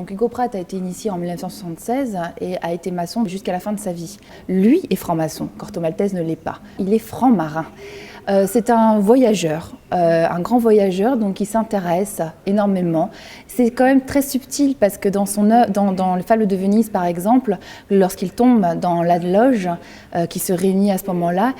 Donc Hugo Pratt a été initié en 1976 et a été maçon jusqu'à la fin de sa vie. Lui est franc-maçon, Corto Maltese ne l'est pas. Il est franc-marin. C'est un voyageur, un grand voyageur, donc il s'intéresse énormément. C'est quand même très subtil parce que dans le Fable de Venise, par exemple, lorsqu'il tombe dans la loge qui se réunit à ce moment-là,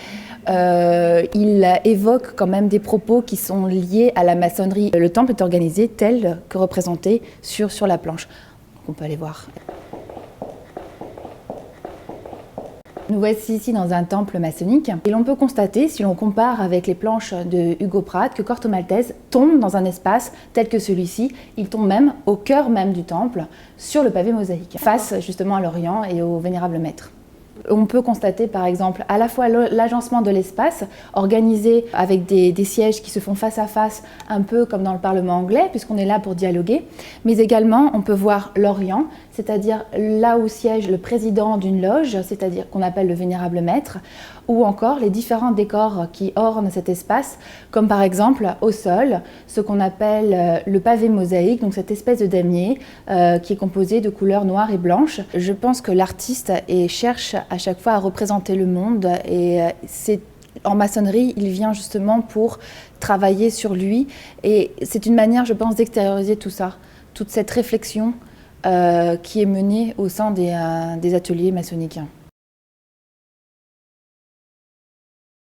il évoque quand même des propos qui sont liés à la maçonnerie. Le temple est organisé tel que représenté sur la planche. Donc on peut aller voir. Nous voici ici dans un temple maçonnique et l'on peut constater, si l'on compare avec les planches de Hugo Pratt, que Corto Maltese tombe dans un espace tel que celui-ci. Il tombe même au cœur même du temple, sur le pavé mosaïque, face justement à l'Orient et au Vénérable Maître. On peut constater par exemple à la fois l'agencement de l'espace, organisé avec des sièges qui se font face à face, un peu comme dans le Parlement anglais, puisqu'on est là pour dialoguer, mais également on peut voir l'Orient, c'est-à-dire là où siège le président d'une loge, c'est-à-dire qu'on appelle le Vénérable Maître, ou encore les différents décors qui ornent cet espace, comme par exemple au sol, ce qu'on appelle le pavé mosaïque, donc cette espèce de damier qui est composé de couleurs noires et blanches. Je pense que l'artiste cherche à chaque fois à représenter le monde et en maçonnerie, il vient justement pour travailler sur lui et c'est une manière, je pense, d'extérioriser tout ça, toute cette réflexion qui est menée au sein des ateliers maçonniques.